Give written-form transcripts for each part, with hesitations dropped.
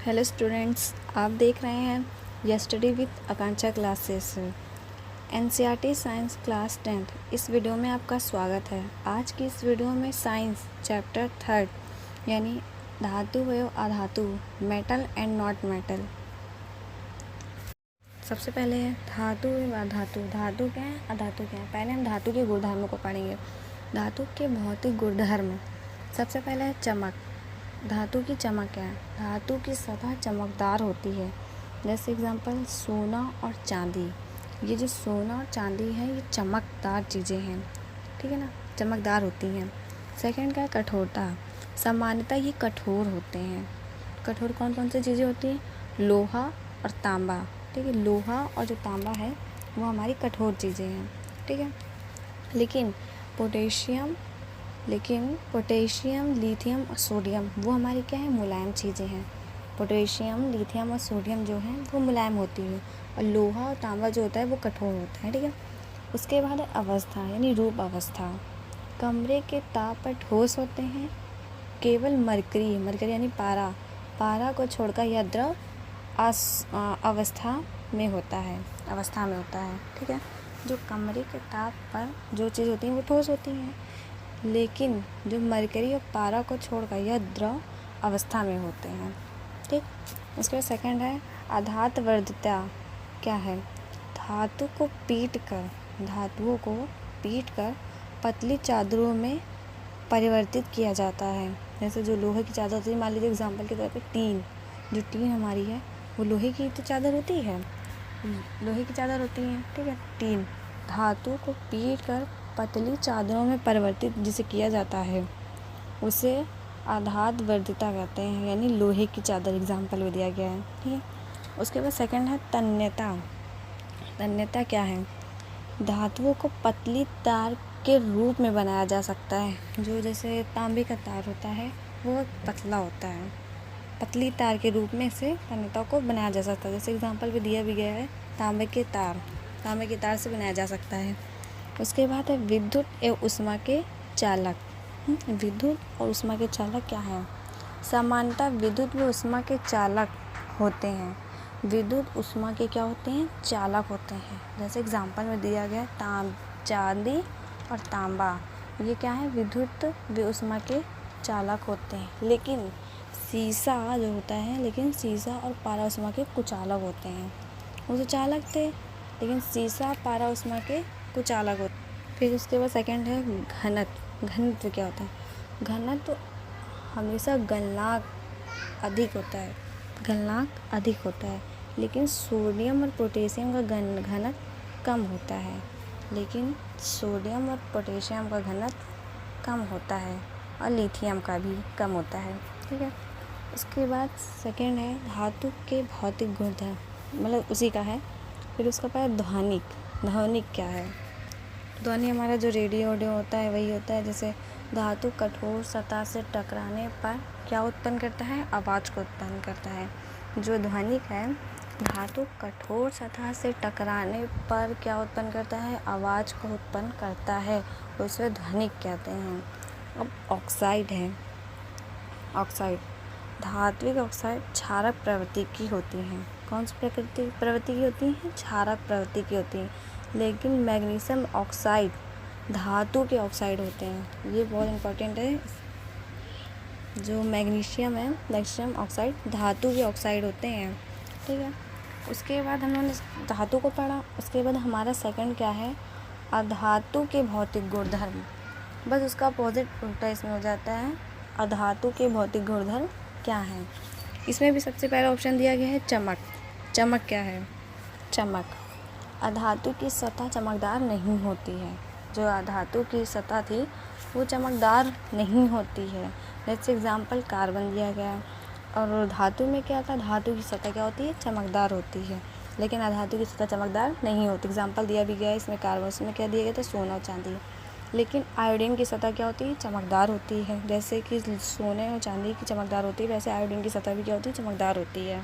Hello students, आप देख रहे हैं study with Akanksha classes NCERT science class 10th। इस वीडियो में आपका स्वागत है। आज की इस वीडियो में साइंस चैप्टर 3 यानी धातु व अधातु, मेटल एंड नॉट मेटल। सबसे पहले है धातु व अधातु। धातु क्या है, अधातु क्या है। पहले हम धातु के गुणधर्मों को पढ़ेंगे। धातु के भौतिक गुणधर्म, सबसे पहले है चमक। धातु की चमक क्या है। धातु की सतह चमकदार होती है। जैसे एग्जांपल सोना और चांदी। ये जो सोना और चांदी है ये चमकदार चीज़ें हैं, ठीक है ना, चमकदार होती हैं। सेकंड क्या है, कठोरता। सामान्यतः ये कठोर होते हैं। कठोर कौन कौन सी चीज़ें होती हैं, लोहा और तांबा, ठीक है। लोहा और जो तांबा है वो हमारी कठोर चीज़ें हैं, ठीक है। लेकिन पोटेशियम, लिथियम और सोडियम वो हमारी क्या है, मुलायम चीज़ें हैं। पोटेशियम, लिथियम और सोडियम जो हैं वो मुलायम होती है और लोहा और तांबा जो होता है वो कठोर होता है, ठीक है। उसके बाद है अवस्था यानी रूप अवस्था। कमरे के ताप पर ठोस होते हैं। केवल मरकरी यानी पारा को छोड़कर यह द्रव अवस्था में होता है, ठीक है। जो कमरे के ताप पर जो चीज़ होती है वो ठोस होती हैं, लेकिन जो मरकरी और पारा को छोड़कर यह द्रव अवस्था में होते हैं, ठीक। उसके बाद सेकंड है आधातवर्धिता। क्या है, धातुओं को पीट कर पतली चादरों में परिवर्तित किया जाता है। जैसे जो लोहे की चादर होती है, मान लीजिए एग्जाम्पल के तौर पे टीन, जो टीन हमारी है वो लोहे की तो चादर होती है, ठीक है। टीन धातु को पीट कर पतली चादरों में परिवर्तित जिसे किया जाता है उसे आधातवर्धिता कहते हैं, यानी लोहे की चादर एग्जाम्पल में दिया गया है, ठीक है। उसके बाद सेकंड है तन्यता। तन्यता क्या है, धातुओं को पतली तार के रूप में बनाया जा सकता है। जो जैसे तांबे का तार होता है वो पतला होता है, पतली तार के रूप में इसे तन्यता को बनाया जा सकता है। जैसे एग्जाम्पल भी दिया भी गया है, तांबे के तार से बनाया जा सकता है। उसके बाद है विद्युत एवं उष्मा के चालक। विद्युत और उष्मा के चालक क्या हैं, सामान्यतः विद्युत व उष्मा के चालक होते हैं। विद्युत उष्मा के क्या होते हैं, चालक होते हैं। जैसे एग्जाम्पल में दिया गया चांदी और तांबा, ये क्या है, विद्युत व उष्मा के चालक होते हैं। लेकिन शीशा और पारा उष्मा के कुचालक होते हैं। वो तो चालक थे, लेकिन शीशा, पारा उष्मा के कुचालक होते हैं। फिर उसके बाद सेकंड है घनत्व क्या होता है। घनत्व हमेशा गलनांक अधिक होता है, लेकिन सोडियम और पोटेशियम का घनत्व कम होता है, और लिथियम का भी कम होता है, ठीक है। उसके बाद सेकंड है धातु के भौतिक गुणधर्म, मतलब उसी का है। फिर उसका बाद ध्वनिक क्या है। ध्वनि हमारा जो रेडियो होता है वही होता है। जैसे धातु कठोर सतह से टकराने पर क्या उत्पन्न करता है, आवाज़ को उत्पन्न करता है। जो ध्वनिक है, धातु कठोर सतह से टकराने पर क्या उत्पन्न करता है, आवाज़ को उत्पन्न करता है, उसे ध्वनिक कहते हैं। अब ऑक्साइड है। धात्विक ऑक्साइड क्षारक प्रवृत्ति की होती हैं। कौन सी प्रवृत्ति की होती हैं, क्षारक प्रवृत्ति की होती हैं। लेकिन मैग्नीशियम ऑक्साइड धातु के ऑक्साइड होते हैं। ये बहुत इंपॉर्टेंट है। जो मैग्नीशियम ऑक्साइड धातु के ऑक्साइड होते हैं, ठीक है। उसके बाद हम लोगों ने धातु को पढ़ा। उसके बाद हमारा सेकंड क्या है, अधातु के भौतिक गुणधर्म। बस उसका अपोजिट उल्टा इसमें हो जाता है। अधातु के भौतिक गुणधर्म क्या हैं। इसमें भी सबसे पहला ऑप्शन दिया गया है चमक। चमक क्या है, अधातु की सतह चमकदार नहीं होती है। जो अधातु की सतह थी वो चमकदार नहीं होती है। जैसे एग्जाम्पल कार्बन दिया गया है। और धातु में क्या था, धातु की सतह क्या होती है, चमकदार होती है, लेकिन अधातु की सतह चमकदार नहीं होती। एग्जाम्पल दिया भी गया है इसमें कार्बन, उसमें क्या दिया गया था, सोना और चांदी। लेकिन आयोडीन की सतह क्या होती है, चमकदार होती है। जैसे कि सोने और चांदी की चमकदार होती है, वैसे आयोडीन की सतह भी क्या होती है, चमकदार होती है।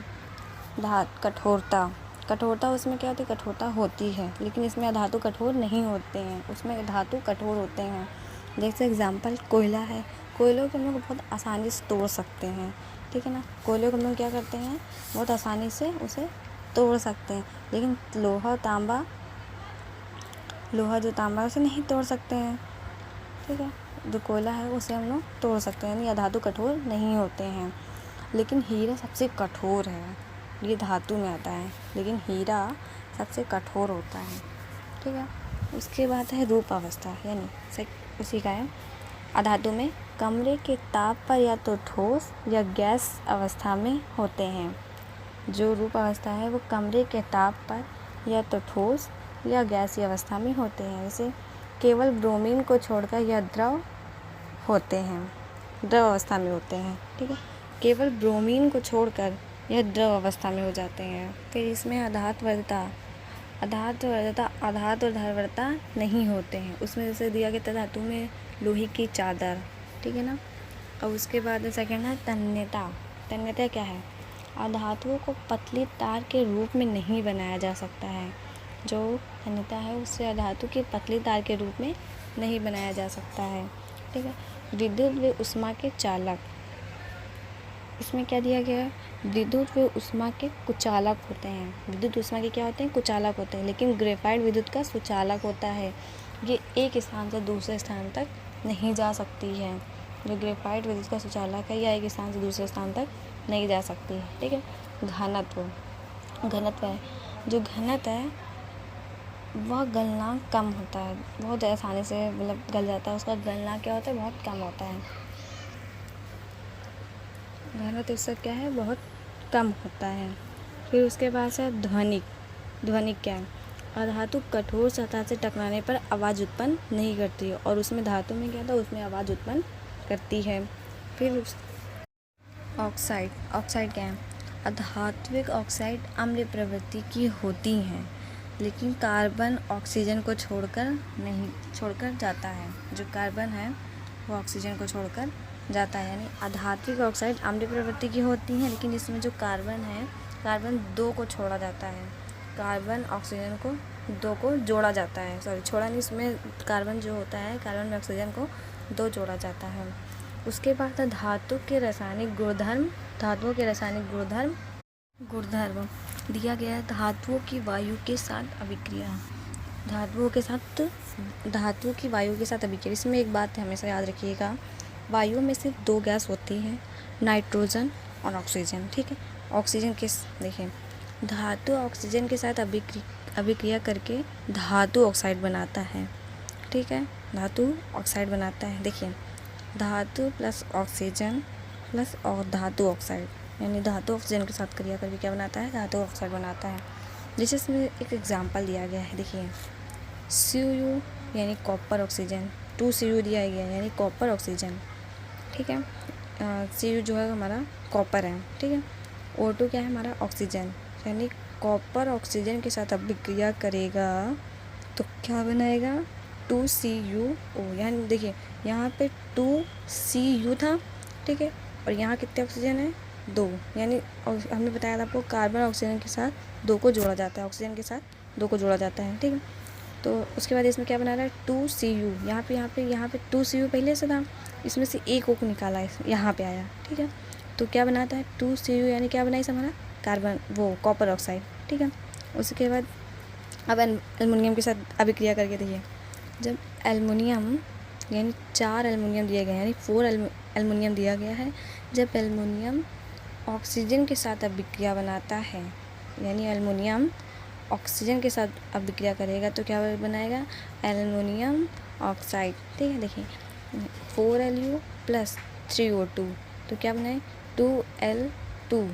कठोरता उसमें क्या होती है, कठोरता होती है, लेकिन इसमें अधातु कठोर नहीं होते हैं, उसमें धातु कठोर होते हैं। जैसे एग्जाम्पल कोयला है। कोयलों को हम लोग बहुत आसानी से तोड़ सकते हैं, ठीक है ना। कोयले को हम लोग क्या करते हैं, बहुत आसानी से उसे तोड़ सकते हैं, लेकिन लोहा जो तांबा उसे नहीं तोड़ सकते हैं, ठीक है। जो कोयला है उसे हम लोग तोड़ सकते हैं, यानी धातु कठोर नहीं होते हैं। लेकिन हीरा सबसे कठोर है, ये धातु में आता है, लेकिन हीरा सबसे कठोर होता है, ठीक है। उसके बाद है रूप अवस्था, यानी उसी का है। अधातु में कमरे के ताप पर या तो ठोस या गैस अवस्था में होते हैं। जो रूप अवस्था है वो कमरे के ताप पर या तो ठोस या गैसीय अवस्था में होते हैं। जैसे केवल ब्रोमीन को छोड़कर यह द्रव अवस्था में होते हैं, ठीक है। केवल ब्रोमीन को छोड़कर यह द्रव अवस्था में हो जाते हैं। फिर इसमें आधात वर्धता आधात और धारवरता नहीं होते हैं। उसमें जैसे दिया गया था धातु में लोहे की चादर, ठीक है ना। और उसके बाद सेकंड है तन्यता। तन्यता क्या है, अधातुओं को पतली तार के रूप में नहीं बनाया जा सकता है। जो तन्यता है उससे अधातु की पतली तार के रूप में नहीं बनाया जा सकता है, ठीक है। विद्युत व ऊष्मा के चालक, इसमें क्या दिया गया है, विद्युत व ऊष्मा के कुचालक होते हैं। विद्युत ऊष्मा के क्या होते हैं, कुचालक होते हैं, लेकिन ग्रेफाइट विद्युत का सुचालक होता है। ये एक स्थान से दूसरे स्थान तक नहीं जा सकती है। जो ग्रेफाइट विद्युत का सुचालक है, या एक स्थान से दूसरे स्थान तक नहीं जा सकती है, ठीक है। घनत्व है, जो घनत्व है वह गलनांक कम होता है, बहुत आसानी से मतलब गल जाता है। उसका गलनांक क्या होता है, बहुत कम होता है। घनत्व इसका क्या है, बहुत कम होता है। फिर उसके बाद है ध्वनिक क्या है, अधातु कठोर सतह से टकराने पर आवाज़ उत्पन्न नहीं करती है, और उसमें धातु में क्या था, उसमें आवाज़ उत्पन्न करती है। फिर ऑक्साइड क्या है, अधात्विक ऑक्साइड अम्ल प्रवृत्ति की होती हैं, लेकिन कार्बन ऑक्सीजन को छोड़कर जाता है। जो कार्बन है वो ऑक्सीजन को छोड़कर जाता है, यानी अधात्विक ऑक्साइड अम्ल प्रवृत्ति की होती हैं, लेकिन इसमें जो कार्बन है, कार्बन 2 को छोड़ा जाता है। कार्बन ऑक्सीजन को 2 को जोड़ा जाता है, छोड़ा नहीं, इसमें कार्बन जो होता है, कार्बन में ऑक्सीजन को 2 जोड़ा जाता है। उसके बाद धातुओं के रासायनिक गुणधर्म दिया गया है। धातुओं की वायु के साथ अभिक्रिया, इसमें एक बात हमेशा याद रखिएगा, वायु में सिर्फ 2 गैस होती है, नाइट्रोजन और ऑक्सीजन, ठीक है। ऑक्सीजन देखिए, धातु ऑक्सीजन के साथ अभिक्रिया करके धातु ऑक्साइड बनाता है, ठीक है। धातु ऑक्साइड बनाता है, देखिए, धातु प्लस ऑक्सीजन प्लस और धातु ऑक्साइड, यानी धातु ऑक्सीजन के साथ क्रिया करके क्या बनाता है, धातु ऑक्साइड बनाता है। जैसे इसमें एक एग्जांपल दिया गया है, देखिए, Cu यानी कॉपर ऑक्सीजन, 2Cu दिया गया है, यानी कॉपर ऑक्सीजन, ठीक है। Cu जो है हमारा कॉपर है, ठीक है। O2 क्या है हमारा, ऑक्सीजन, यानी कॉपर ऑक्सीजन के साथ अभिक्रिया करेगा तो क्या बनाएगा, 2CuO, यानी देखिए यहाँ पे 2Cu था, ठीक है, और यहाँ कितने ऑक्सीजन है, 2, यानी हमने बताया था आपको कार्बन ऑक्सीजन के साथ 2 को जोड़ा जाता है, ऑक्सीजन के साथ 2 को जोड़ा जाता है, ठीक है। तो उसके बाद इसमें क्या बना रहा है, 2Cu, यहाँ पे 2Cu पहले से था, इसमें से एक O को निकाला है, यहाँ पे आया, ठीक है। तो क्या बनाता है, 2Cu, यानी क्या बनाई हमारा, कार्बन, वो कॉपर ऑक्साइड, ठीक है। उसके बाद अब एल्युमिनियम के साथ अभिक्रिया करके देखिए, जब एल्युमिनियम, यानी 4 एल्युमिनियम दिए गए हैं, यानी 4 एल्युमिनियम दिया गया है, जब एल्युमिनियम ऑक्सीजन के साथ अभिक्रिया बनाता है, यानी एल्युमिनियम ऑक्सीजन के साथ अभिक्रिया करेगा तो क्या बनाएगा, एल्युमिनियम ऑक्साइड, ठीक है। देखिए 4Lu प्लस 3O2, तो क्या बनाए, 2L2,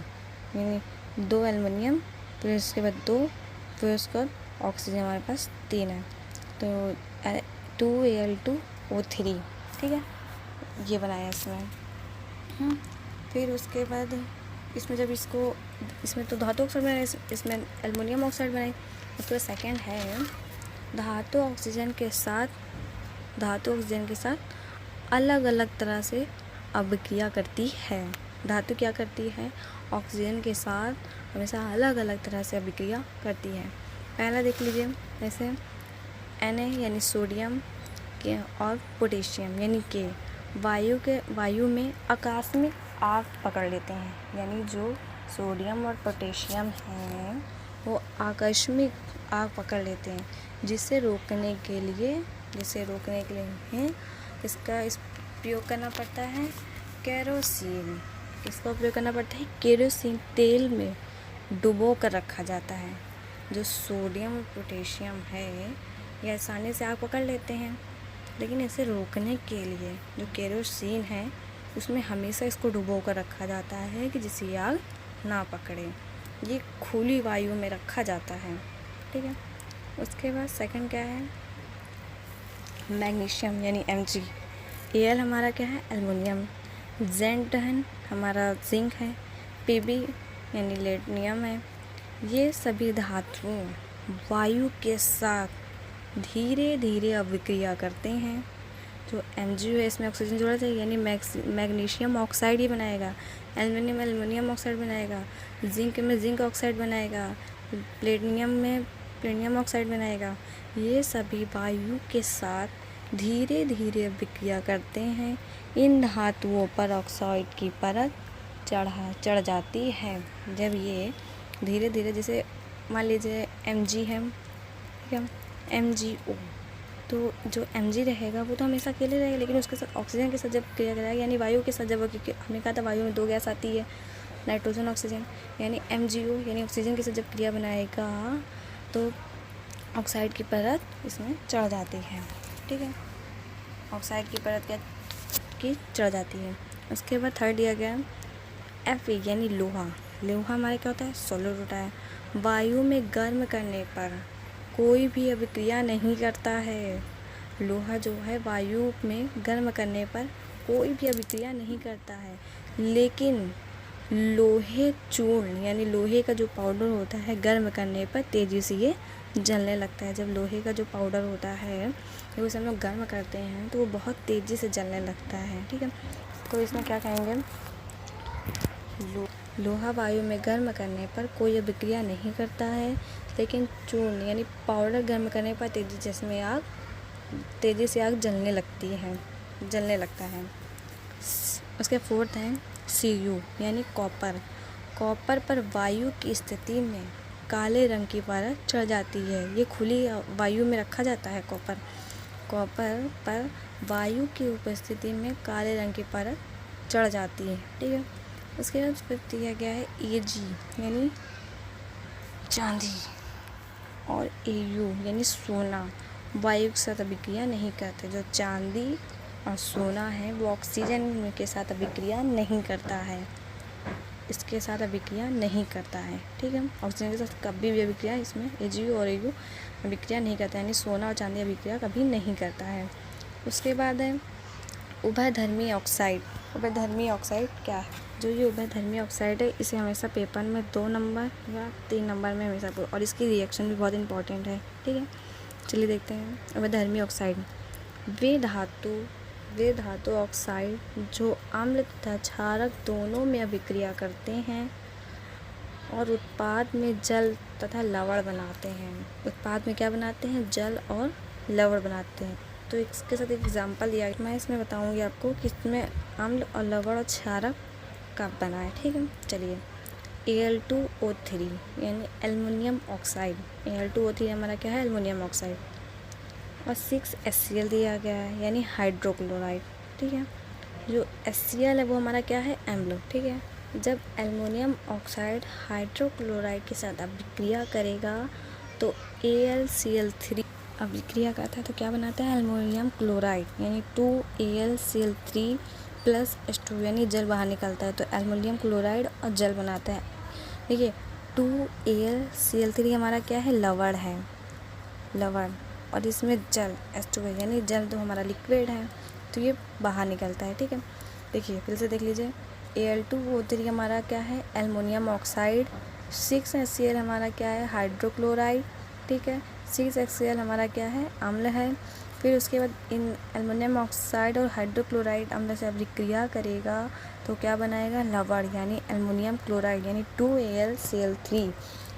यानी 2 एल्युमिनियम, फिर उसके बाद 2, फिर उसके बाद ऑक्सीजन हमारे पास 3 है, तो 2Al2O3, ठीक है, ये बनाया इसमें। फिर उसके बाद इसमें तो धातु ऑक्साइड बनाए, इसमें एल्युमिनियम ऑक्साइड बनाए। उसके बाद सेकेंड है धातु ऑक्सीजन के साथ अलग अलग तरह से अभिक्रिया करती है। धातु क्या करती है, ऑक्सीजन के साथ हमेशा अलग अलग तरह से अभिक्रिया करती है। पहला देख लीजिए, जैसे Na यानी सोडियम के और पोटेशियम यानी के वायु में आकस्मिक आग पकड़ लेते हैं, यानी जो सोडियम और पोटेशियम हैं वो आकस्मिक आग पकड़ लेते हैं, जिसे रोकने के लिए हमें इसका प्रयोग करना पड़ता है केरोसिन। इसका प्रयोग करना पड़ता है केरोसिन तेल में डुबो कर रखा जाता है। जो सोडियम और पोटेशियम है ये आसानी से आग पकड़ लेते हैं, लेकिन इसे रोकने के लिए जो केरोसिन है उसमें हमेशा इसको डुबो कर रखा जाता है कि जिससे आग ना पकड़े। ये खुली वायु में रखा जाता है, ठीक है। उसके बाद सेकंड क्या है, मैग्नीशियम यानी Mg। Al हमारा क्या है, एल्युमिनियम। Zn हमारा जिंक है। Pb यानी लेडनियम है। ये सभी धातुओं वायु के साथ धीरे धीरे अभिक्रिया करते हैं। जो Mg है इसमें ऑक्सीजन जोड़ा जाएगा, यानी मैग्नीशियम ऑक्साइड ही बनाएगा। एल्युमिनियम एल्युमिनियम ऑक्साइड बनाएगा। जिंक में जिंक ऑक्साइड बनाएगा। प्लेटिनियम में प्लेटिनियम ऑक्साइड बनाएगा। ये सभी वायु के साथ धीरे धीरे अभिक्रिया करते हैं। इन धातुओं पर ऑक्साइड की परत चढ़ जाती है। जब ये धीरे धीरे, जैसे मान लीजिए Mg है, ठीक है, MgO, तो जो Mg रहेगा वो तो हमेशा अकेले रहेगा, लेकिन उसके साथ ऑक्सीजन के साथ जब क्रिया कराएगा, यानी वायु के साथ जब, क्योंकि हमने कहा था वायु में 2 गैस आती है, नाइट्रोजन ऑक्सीजन, यानी MgO यानी ऑक्सीजन के साथ जब क्रिया बनाएगा तो ऑक्साइड की परत इसमें चढ़ जाती है, ठीक है। ऑक्साइड की परत की चढ़ जाती है। उसके बाद थर्ड दिया गया Fe यानी लोहा। लोहा हमारे क्या होता है, सॉलिड होता है। वायु में गर्म करने पर कोई भी अभिक्रिया नहीं करता है। लोहा जो है वायु में गर्म करने पर कोई भी अभिक्रिया नहीं करता है, लेकिन लोहे चूर्ण यानी लोहे का जो पाउडर होता है गर्म करने पर तेज़ी से ये जलने लगता है। जब लोहे का जो पाउडर होता है जब उसे हम लोग गर्म करते हैं तो वो बहुत तेज़ी से जलने लगता है, ठीक है। तो इसमें क्या कहेंगे, लोहा वायु में गर्म करने पर कोई अभिक्रिया नहीं करता है, लेकिन चूर्ण यानी पाउडर गर्म करने पर तेज़ी से आग जलने लगता है। उसके फोर्थ है Cu यानी कॉपर। कॉपर पर वायु की स्थिति में काले रंग की परत चढ़ जाती है। ये खुली वायु में रखा जाता है कॉपर पर वायु की उपस्थिति में काले रंग की परत चढ़ जाती है, ठीक है। उसके बाद फिर दिया गया है Ag यानी चांदी और Au यानी सोना। वायु के साथ अभिक्रिया नहीं करते। जो चांदी और सोना है वो ऑक्सीजन के साथ अभिक्रिया नहीं करता है, इसके साथ अभिक्रिया नहीं करता है, ठीक है। ऑक्सीजन के साथ कभी भी अभिक्रिया इसमें Ag और Au अभिक्रिया नहीं करता है, यानी सोना और चांदी अभिक्रिया कभी नहीं करता है। उसके बाद है उभयधर्मी ऑक्साइड। उभयधर्मी ऑक्साइड क्या है, जो ये उभयधर्मी ऑक्साइड है इसे हमेशा पेपर में 2 नंबर या 3 नंबर में हमेशा, और इसकी रिएक्शन भी बहुत इंपॉर्टेंट है, ठीक है। चलिए देखते हैं उभयधर्मी ऑक्साइड। वे धातु ऑक्साइड जो अम्ल तथा क्षारक दोनों में अभिक्रिया करते हैं और उत्पाद में जल तथा लवण बनाते हैं। उत्पाद में क्या बनाते हैं, जल और लवण बनाते हैं। तो इसके साथ एक एग्जांपल दिया मैं इसमें बताऊंगी आपको कि इसमें अम्ल और लवण और क्षारक कब बना है, ठीक है। चलिए Al2O3 यानी एल्युमिनियम ऑक्साइड। Al2O3 हमारा क्या है, एल्युमिनियम ऑक्साइड। और 6HCl दिया गया है यानी हाइड्रोक्लोराइड, ठीक है। जो HCl है वो हमारा क्या है, अम्ल, ठीक है। जब एल्युमिनियम ऑक्साइड हाइड्रोक्लोराइड के साथ अभिक्रिया करेगा तो AlCl3 अभिक्रिया करता है तो क्या बनाता है, एल्युमिनियम क्लोराइड यानी 2AlCl3 प्लस H2 यानी जल बाहर निकलता है, तो एल्युमिनियम क्लोराइड और जल बनाता है। देखिए 2AlCl3 हमारा क्या है, लवण है, और इसमें जल H2 है यानी जल तो हमारा लिक्विड है, तो ये बाहर निकलता है, ठीक है। देखिए फिर से देख लीजिए Al2O3 हमारा क्या है, एल्युमिनियम ऑक्साइड। 6HCl हमारा क्या है, हाइड्रोक्लोराइड, ठीक है। 6HCl हमारा क्या है, अम्ल है। फिर उसके बाद इन एल्युमिनियम ऑक्साइड और हाइड्रोक्लोराइड अम्ल से अभिक्रिया करेगा तो क्या बनाएगा, लवण यानी एल्युमिनियम क्लोराइड यानी 2AlCl3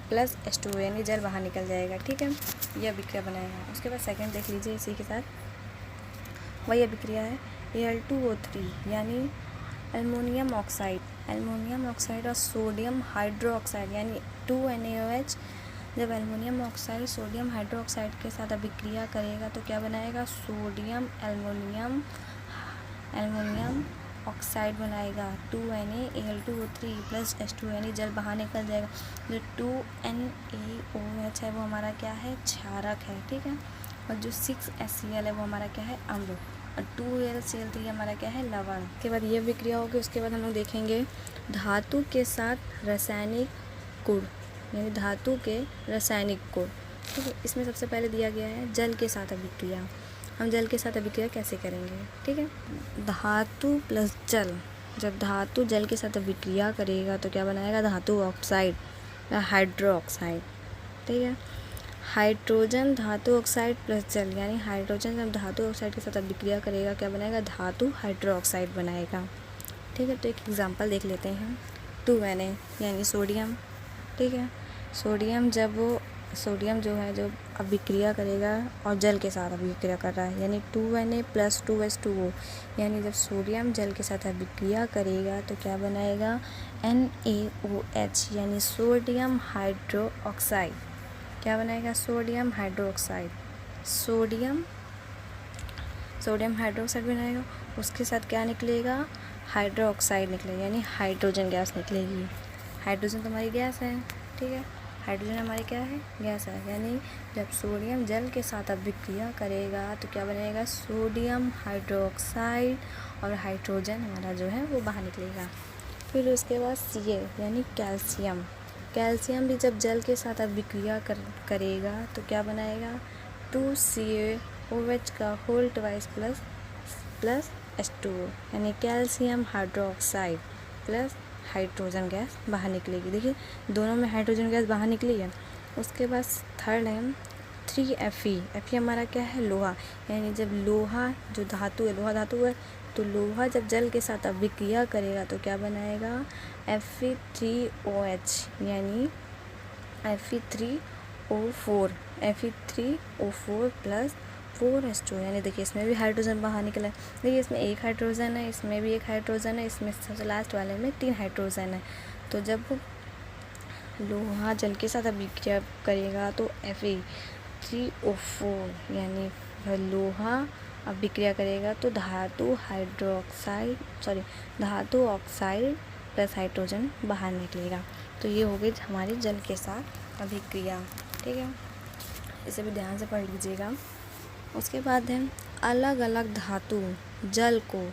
प्लस H2 यानी जल बाहर निकल जाएगा, ठीक है। ये अभिक्रिया बनाएगा। उसके बाद सेकंड देख लीजिए, इसी के साथ वही अभिक्रिया है Al2O3 यानी एल्युमिनियम ऑक्साइड और सोडियम हाइड्रोक्साइड यानी 2NaOH जब एल्युमिनियम ऑक्साइड सोडियम हाइड्रोक्साइड के साथ अभिक्रिया करेगा तो क्या बनाएगा, सोडियम एल्युमिनियम ऑक्साइड बनाएगा 2NaAl2O3 प्लस H2 यानी जल बाहर निकल जाएगा। जो 2NaOH है वो हमारा क्या है, क्षारक है, ठीक है। और जो 6HCl है वो हमारा क्या है, अम्ल। और 2AlCl3 हमारा क्या है, लवण। उसके बाद ये विक्रिया होगी। उसके बाद हम लोग देखेंगे धातु के साथ रासायनिक गुण यानी धातु के रासायनिक गुण, ठीक है। इसमें सबसे पहले दिया गया है जल के साथ अभिक्रिया। हम जल के साथ अभिक्रिया कैसे करेंगे, ठीक है। धातु प्लस जल, जब धातु जल के साथ अभिक्रिया करेगा तो क्या बनाएगा, धातु ऑक्साइड या हाइड्रो ऑक्साइड, ठीक है। हाइड्रोजन धातु ऑक्साइड प्लस जल यानी हाइड्रोजन जब धातु ऑक्साइड के साथ अभिक्रिया करेगा क्या बनाएगा, धातु हाइड्रो ऑक्साइड बनाएगा, ठीक है। तो एक एग्जांपल देख लेते हैं। 2Na यानी सोडियम, ठीक है। सोडियम जो है जो अभिक्रिया करेगा और जल के साथ अभिक्रिया कर रहा है यानी 2Na प्लस 2H2O यानी जब सोडियम जल के साथ अभिक्रिया करेगा तो क्या बनाएगा, NaOH यानी सोडियम हाइड्रो ऑक्साइड। क्या बनाएगा, sodium hydro oxide. Sodium hydro oxide बनाएगा। उसके साथ क्या निकलेगा, हाइड्रो ऑक्साइड निकलेगा यानी हाइड्रोजन गैस निकलेगी। हाइड्रोजन तो हमारी गैस है, ठीक है। हाइड्रोजन हमारी क्या है, गैस है। यानी जब सोडियम जल के साथ अभिक्रिया करेगा तो क्या बनेगा, सोडियम हाइड्रोक्साइड और हाइड्रोजन हमारा जो है वो बाहर निकलेगा। फिर उसके बाद Ca यानी कैल्शियम। कैल्शियम भी जब जल के साथ अभिक्रिया करेगा तो क्या बनाएगा, 2CaOH का होल ट्वाइस प्लस H2O यानी calcium hydroxide plus hydrogen gas बाहर निकलेगी। देखिए दोनों में हाइड्रोजन गैस बाहर निकली है। उसके बाद थर्ड है 3Fe। Fe हमारा क्या है, लोहा। यानी जब लोहा जो धातु है, लोहा धातु है, तो लोहा जब जल के साथ अभिक्रिया करेगा तो क्या बनाएगा, Fe3OH यानी Fe3O4 प्लस 4H2 यानी देखिए इसमें भी हाइड्रोजन बाहर निकला है। देखिए इसमें एक हाइड्रोजन है, इसमें भी एक हाइड्रोजन है, इसमें सबसे लास्ट वाले में 3 हाइड्रोजन है। तो जब लोहा जल के साथ अभिक्रिया करेगा तो Fe3O4 यानी लोहा अभिक्रिया करेगा तो धातु ऑक्साइड प्लस हाइड्रोजन बाहर निकलेगा। तो ये हो गई हमारी जल के साथ अभिक्रिया, ठीक है। इसे भी ध्यान से पढ़ लीजिएगा। उसके बाद है अलग अलग धातु जल को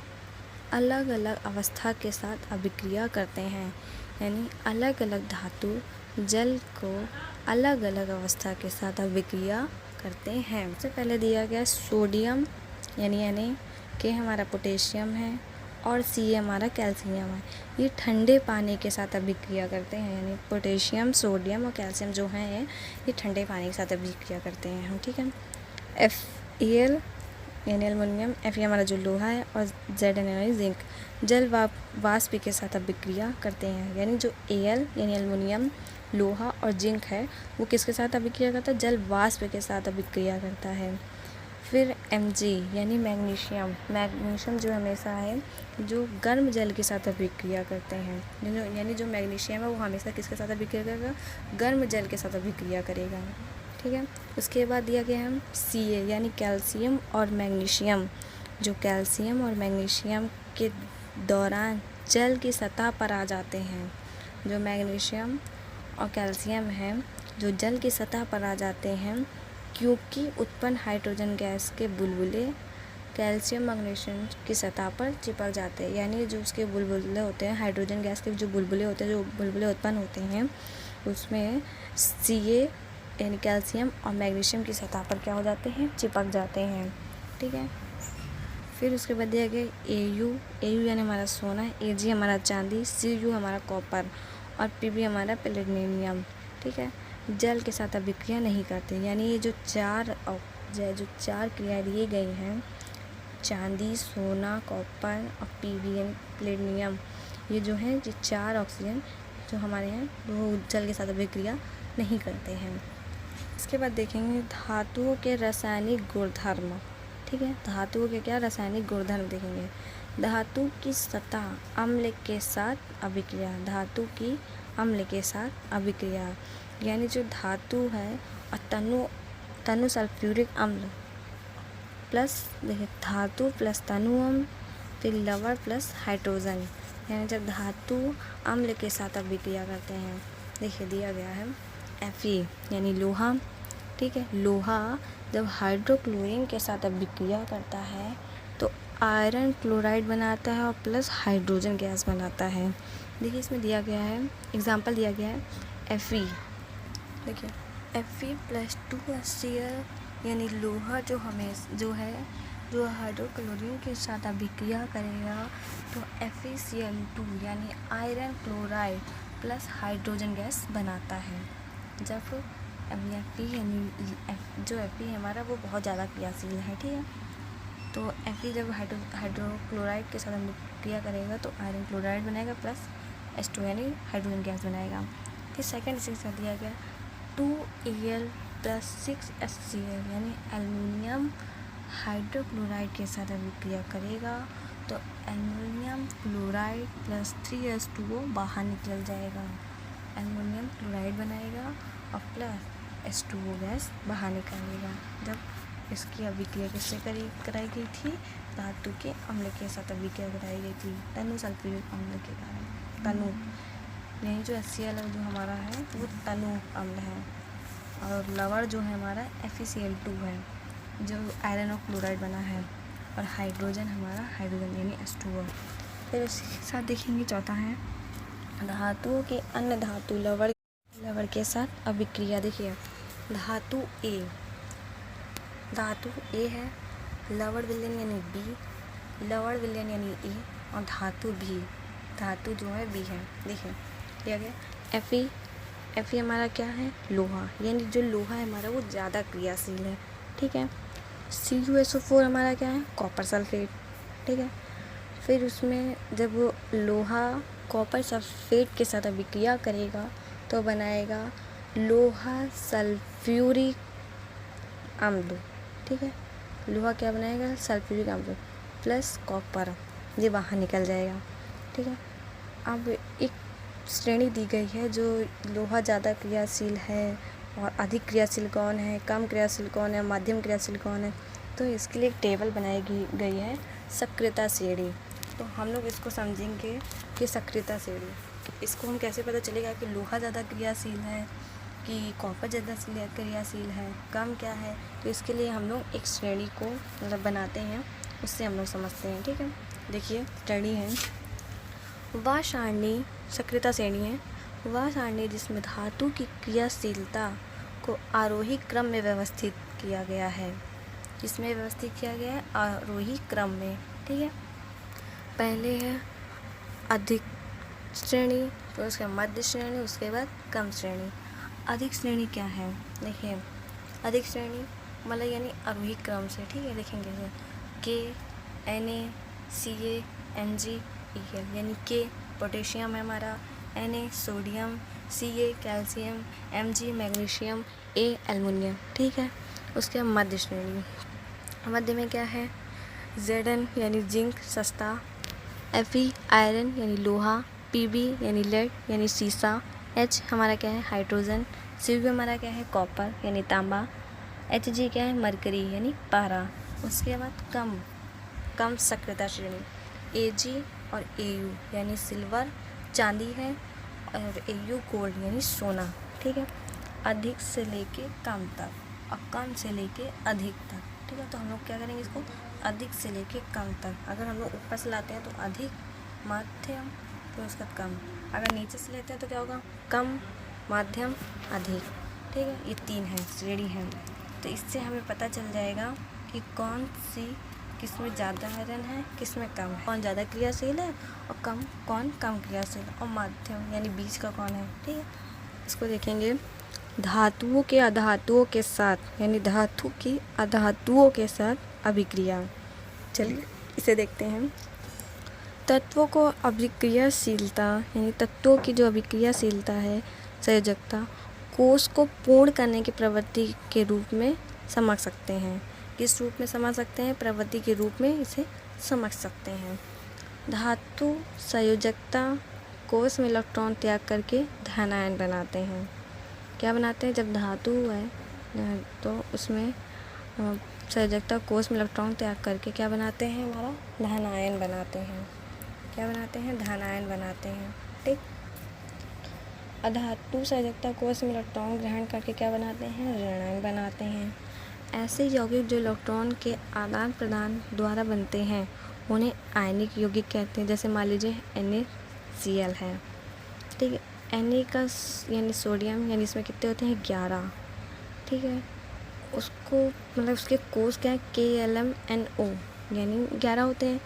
अलग अलग अवस्था के साथ अभिक्रिया करते हैं। यानी अलग अलग धातु जल को अलग अलग अवस्था के साथ अभिक्रिया करते हैं। सबसे पहले दिया गया सोडियम यानी Na हमारा पोटेशियम है और Ca हमारा कैल्शियम है। ये ठंडे पानी के साथ अभिक्रिया करते हैं। यानी पोटेशियम, सोडियम और कैल्शियम जो हैं ये ठंडे पानी के साथ अभिक्रिया करते हैं हम, ठीक है। Fel यानी एल्युमिनियम, Fe हमारा जो लोहा है और Zn यानी जिंक जल वाष्प के साथ अभिक्रिया करते हैं। यानी जो Al यानी एल्युमिनियम, लोहा और जिंक है वो किसके साथ अभिक्रिया करता है, जल वाष्प के साथ अभिक्रिया करता है। फिर Mg यानी मैग्नीशियम जो हमेशा है जो गर्म जल के साथ अभिक्रिया करते हैं। यानी जो मैग्नीशियम है वो हमेशा किसके साथ अभिक्रिया करेगा, गर्म जल के साथ अभिक्रिया करेगा, ठीक है। उसके बाद दिया गया है Ca यानी कैल्शियम और मैग्नीशियम। जो कैल्शियम और मैग्नीशियम के दौरान जल की सतह पर आ जाते हैं। जो मैग्नीशियम और कैल्शियम है जो जल की सतह पर आ जाते हैं क्योंकि उत्पन्न हाइड्रोजन गैस के बुलबुले कैल्शियम मैग्नीशियम की सतह पर चिपक जाते हैं। यानी जो उसके बुलबुले होते हैं, हाइड्रोजन गैस के जो बुलबुले होते हैं, जो बुलबुले उत्पन्न होते हैं उसमें Ca यानी कैल्शियम और मैग्नीशियम की सतह पर क्या हो जाते हैं, चिपक जाते हैं, ठीक है। फिर उसके बाद दिया गया Au यानी हमारा सोना, Ag हमारा चांदी, Cu हमारा कॉपर और Pb हमारा प्लेटिनम, ठीक है। जल के साथ अभिक्रिया नहीं करते। यानी ये जो चार क्रियाएं दी गई हैं, चांदी, सोना, कॉपर और Pb प्लेटिनम, ये जो है ये 4 ऑक्सीजन जो हमारे हैं वो जल के साथ अभिक्रिया नहीं करते हैं। इसके बाद देखेंगे धातुओं के रासायनिक गुणधर्म, ठीक है। धातुओं के क्या रासायनिक गुणधर्म देखेंगे। धातु की सतह अम्ल के साथ अभिक्रिया, धातु की अम्ल के साथ अभिक्रिया, यानी जो धातु है और तनु सल्फ्यूरिक अम्ल प्लस देखिए धातु प्लस तनु अम्ल, फिर लवण प्लस हाइड्रोजन, यानी जब धातु अम्ल के साथ अभिक्रिया करते हैं, देखिए दिया गया है Fe यानी लोहा, ठीक है। लोहा जब हाइड्रोक्लोरीन के साथ अभिक्रिया करता है तो आयरन क्लोराइड बनाता है और प्लस हाइड्रोजन गैस बनाता है। देखिए इसमें दिया गया है, एग्जाम्पल दिया गया है Fe, देखिए Fe प्लस 2HCl यानी लोहा जो हाइड्रोक्लोरीन के साथ अभिक्रिया करेगा तो FeCl2 यानी iron chloride plus hydrogen gas बनाता है। जब Fe यानी जो Fe है हमारा वो बहुत ज़्यादा क्रियाशील है, ठीक है। तो Fe जब हाइड्रोक्लोराइड के साथ अभिक्रिया करेगा तो आयरन क्लोराइड बनाएगा प्लस H2 यानी हाइड्रोजन गैस बनाएगा। फिर सेकेंड से दिया गया 2Al प्लस 6HCl यानी एल्युमिनियम हाइड्रोक्लोराइड के साथ अभिक्रिया करेगा तो एल्युमिनियम क्लोराइड प्लस 3H2O बाहर निकल जाएगा, एल्युमिनियम क्लोराइड बनाएगा और प्लस H2O गैस बाहर निकालेगा। जब इसकी अभिक्रिया किससे कराई गई थी, धातु के अम्ल के साथ अभिक्रिया कराई गई थी, तनु सल्फ्यूरिक अम्ल के कारण। तनु यही जो HCl जो हमारा है वो तनु अम्ल है और लवण जो है हमारा FeCl2 है जो आयरन और क्लोराइड बना है और हाइड्रोजन हमारा हाइड्रोजन यानी H2O। फिर इसके साथ देखेंगे चौथा है धातुओं के अन्य धातु लवण के साथ अभिक्रिया। देखिए धातु A है, लवण विलयन यानी B, लवण विलयन यानी A और धातु B, धातु जो है B है। देखिए दिया गया Fe हमारा क्या है, लोहा, यानी जो लोहा है हमारा वो ज़्यादा क्रियाशील है, ठीक है। CuSO4 हमारा क्या है, कॉपर सल्फेट, ठीक है। फिर उसमें जब वो लोहा कॉपर सल्फेट के साथ अभिक्रिया करेगा तो बनाएगा लोहा सल्फ्यूरिक अम्ल, ठीक है। लोहा क्या बनाएगा, सल्फ्यूरिक अम्ल प्लस कॉपर, ये बाहर निकल जाएगा, ठीक है। अब एक श्रेणी दी गई है जो लोहा ज़्यादा क्रियाशील है और अधिक क्रियाशील कौन है, कम क्रियाशील कौन है, मध्यम क्रियाशील कौन है, तो इसके लिए एक टेबल बनाई गई है सक्रियता श्रेणी। तो हम लोग इसको समझेंगे कि सक्रियता श्रेणी, इसको हम कैसे पता चलेगा कि लोहा ज़्यादा क्रियाशील है कि कॉपर ज़्यादा क्रियाशील है, कम क्या है। तो इसके लिए हम लोग एक श्रेणी को मतलब बनाते हैं, उससे हम लोग समझते हैं, ठीक है। देखिए श्रेणी है, वह सारणी सक्रियता श्रेणी है, वह सारणी जिसमें धातु की क्रियाशीलता को आरोही क्रम में व्यवस्थित किया गया है, जिसमें व्यवस्थित किया गया है आरोही क्रम में, ठीक है। पहले है अधिक श्रेणी, फिर उसके मध्य श्रेणी, उसके बाद कम श्रेणी। अधिक श्रेणी क्या है, देखिए अधिक श्रेणी मतलब यानी आरोही क्रम से, ठीक है। देखेंगे K Na Ca Mg Al, यानी K पोटेशियम है हमारा, Na sodium, Ca calcium, Mg magnesium, A aluminium, ठीक है। उसके मध्य श्रेणी, मध्य में क्या है, Zn यानी जिंक सस्ता, Fe आयरन यानी लोहा, Pb यानी लेड यानी सीसा, H हमारा क्या है, हाइड्रोजन, Cb हमारा क्या है, कॉपर यानी तांबा, Hg क्या है, मरकरी यानी पारा। उसके बाद कम सक्रियता श्रेणी, Ag और Au यानी सिल्वर चांदी है और Au गोल्ड यानी सोना, ठीक है। अधिक से लेके कम तक और कम से लेके अधिक तक, ठीक है। तो हम लोग क्या करेंगे, इसको अधिक से लेके कम तक, अगर हम लोग ऊपर से लाते हैं तो अधिक, मध्यम, फिर उसका कम, अगर नीचे से लेते हैं तो क्या होगा, कम, मध्यम, अधिक, ठीक है। ये तीन है श्रेणी है। तो इससे हमें पता चल जाएगा कि कौन सी किसमें ज़्यादा आयरन है, किसमें कम है, कौन ज़्यादा क्रियाशील है और कौन कम क्रियाशील और मध्यम यानी बीच का कौन है, ठीक है। इसको देखेंगे धातुओं के अधातुओं के साथ, यानी धातु की अधातुओं के साथ अभिक्रिया। चलिए इसे देखते हैं। तत्वों को अभिक्रियाशीलता यानी तत्वों की जो अभिक्रियाशीलता है, संयोजकता, कोष को पूर्ण करने की प्रवृत्ति के रूप में समझ सकते हैं। किस रूप में समझ सकते हैं, प्रवृत्ति के रूप में इसे समझ सकते हैं। धातु संयोजकता कोष में इलेक्ट्रॉन त्याग करके धनायन बनाते हैं। क्या बनाते हैं? जब धातु है तो उसमें संयोजकता कोष में इलेक्ट्रॉन त्याग करके क्या बनाते हैं? हमारा धनायन बनाते हैं। क्या बनाते हैं? धनायन बनाते हैं। ठीक। अधातु संयोजकता कोष में इलेक्ट्रॉन ग्रहण करके क्या बनाते हैं? ऋणायन बनाते हैं। ऐसे यौगिक जो इलेक्ट्रॉन के आदान प्रदान द्वारा बनते हैं उन्हें आयनिक यौगिक कहते हैं। जैसे मान लीजिए NaCl है। ठीक है। Na का यानी सोडियम, यानी इसमें कितने होते हैं? 11। ठीक है। उसको मतलब उसके कोष क्या है? KLmNO, यानी 11 होते हैं।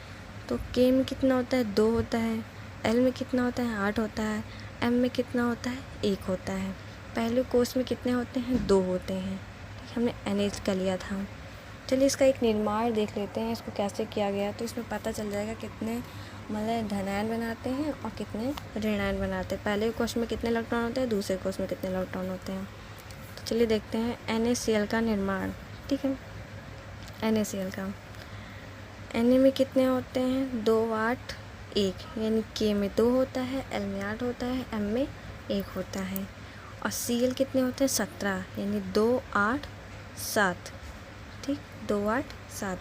तो K में कितना होता है? 2 होता है। L में कितना होता है? 8 होता है। M में कितना होता है? 1 होता है। पहले कोष में कितने होते हैं? 2 होते हैं। ठीक, हमने NH का लिया था। चलिए इसका एक निर्माण देख लेते हैं, इसको कैसे किया गया। तो इसमें पता चल जाएगा कितने मतलब धनायन बनाते हैं और कितने ऋणायन बनाते हैं। पहले कोष में कितने इलेक्ट्रॉन होते हैं, दूसरे कोष में कितने इलेक्ट्रॉन होते हैं। तो चलिए देखते हैं NaCl का निर्माण। ठीक है। NaCl का Na में कितने होते हैं? 2, 8, 1, यानी K में 2 होता है, L में 8 होता है, M में 1 होता है। और Cl कितने होते हैं? 17, यानी 2, 8, 7। ठीक, 2, 8, 7।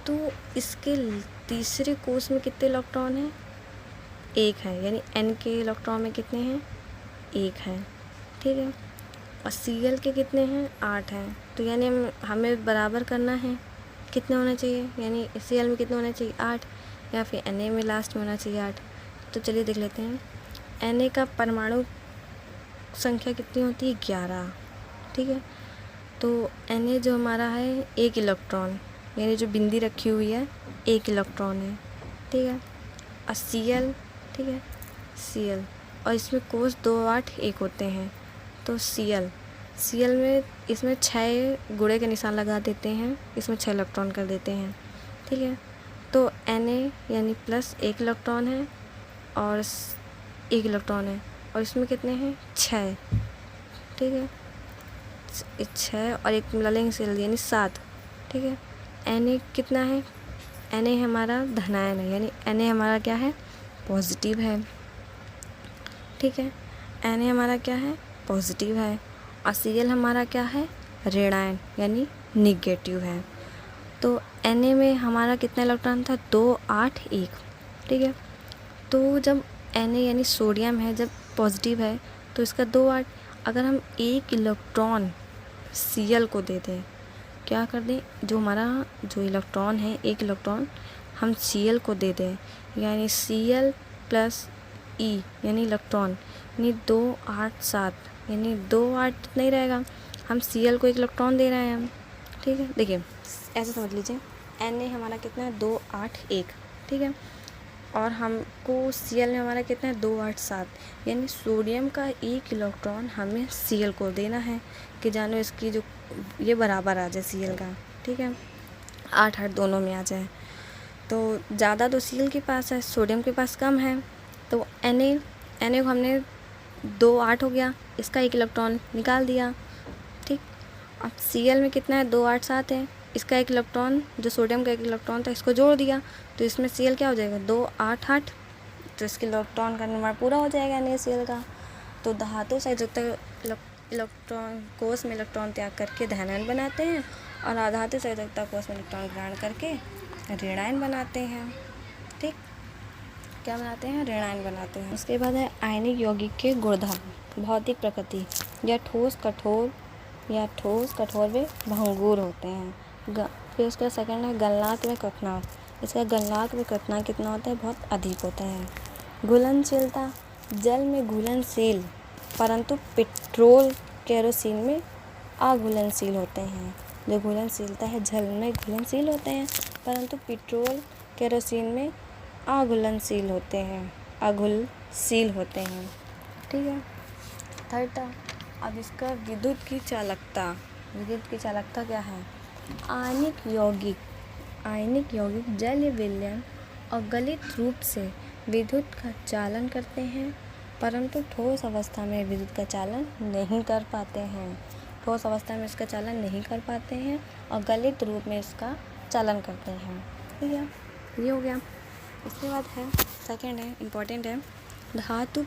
तो इसके तीसरे कोष में कितने इलेक्ट्रॉन हैं? 1 है, यानी N के इलेक्ट्रॉन में कितने हैं? 1 है। ठीक है। और Cl के कितने हैं? 8 हैं। तो यानी हमें बराबर करना है, कितने होना चाहिए? यानी Cl में कितने होना चाहिए? 8, या फिर Na में लास्ट में होना चाहिए 8। तो चलिए देख लेते हैं। Na का परमाणु संख्या कितनी होती है? 11। ठीक है। तो Na जो हमारा है 1 इलेक्ट्रॉन, यानी जो बिंदी रखी हुई है 1 इलेक्ट्रॉन है। ठीक है। और Cl, ठीक है, Cl, और इसमें कोष 2, 8, 1 होते हैं। तो Cl में इसमें 6 गुणे के निशान लगा देते हैं, इसमें 6 इलेक्ट्रॉन कर देते हैं। ठीक है। तो Na यानी प्लस 1 इलेक्ट्रॉन है और 1 इलेक्ट्रॉन है, और इसमें कितने हैं? 6। ठीक है। 6 और एक मिला लेंगे Cl, यानी 7। ठीक है। Na कितना है? Na हमारा धनायन है, यानी Na हमारा क्या है? पॉजिटिव है। ठीक है। Na हमारा क्या है? पॉजिटिव है। और Cl हमारा क्या है? ऋणायन, यानी निगेटिव है। तो Na में हमारा कितना इलेक्ट्रॉन था? 2, 8, 1। ठीक है। तो जब Na यानी सोडियम है, जब पॉजिटिव है तो इसका 2, 8, अगर हम 1 इलेक्ट्रॉन Cl को दे दें, क्या कर दें, जो हमारा जो इलेक्ट्रॉन है 1 इलेक्ट्रॉन हम Cl को दे दें, यानी Cl प्लस E यानी इलेक्ट्रॉन, यानी 2, 8, 7, यानी 2, 8 नहीं रहेगा, हम Cl को 1 इलेक्ट्रॉन दे रहे हैं हम। ठीक है। देखिए ऐसे समझ लीजिए, Na हमारा कितना है? 2, 8, 1। ठीक है। और हमको Cl में हमारा कितना है? 2, 8, 7, यानी सोडियम का 1 इलेक्ट्रॉन हमें Cl को देना है कि जानो इसकी जो ये बराबर आ जाए Cl का। ठीक है। 8, 8 दोनों में आ जाए। तो ज़्यादा तो Cl के पास है, सोडियम के पास कम है। तो Na को हमने 2, 8 हो गया, इसका 1 इलेक्ट्रॉन निकाल दिया। ठीक। अब Cl में कितना है? 2, 8, 7 है, इसका 1 इलेक्ट्रॉन, जो सोडियम का 1 इलेक्ट्रॉन था, इसको जोड़ दिया, तो इसमें Cl क्या हो जाएगा? 2, 8, 8। तो इसके इलेक्ट्रॉन का निर्माण पूरा हो जाएगा NaCl का। तो धातु संयोजकता इलेक्ट्रॉन कोष में इलेक्ट्रॉन त्याग करके धनायन बनाते हैं, और अधातु संयोजकता कोष में इलेक्ट्रॉन ग्रहण करके ऋणायन बनाते हैं। ठीक, क्या बनाते हैं? ऋणायन बनाते हैं। उसके बाद है आयनिक यौगिक के गुणधर्म। भौतिक प्रकृति, या ठोस कठोर वे भंगुर होते हैं। फिर उसका सेकंड है गलनांक व क्वथनांक। इसका गलनांक व क्वथनांक कितना होता है? बहुत अधिक होता है। घुलनशीलता, जल में घुलनशील परंतु पेट्रोल केरोसिन में अघुलनशील होते हैं। जो घुलनशीलता है, जल में घुलनशील होते हैं परंतु पेट्रोल केरोसिन में अघुलनशील होते हैं, अघुलशील होते हैं। ठीक है। थर्ड था, अब इसका विद्युत की चालकता क्या है? आयनिक यौगिक जलीय विलयन और गलित रूप से विद्युत का चालन करते हैं, परंतु ठोस अवस्था में विद्युत का चालन नहीं कर पाते हैं। ठोस अवस्था में इसका चालन नहीं कर पाते हैं और गलित रूप में इसका चालन करते हैं। ठीक है, ये हो गया। उसके बाद है सेकंड है, इम्पोर्टेंट है, धातुओं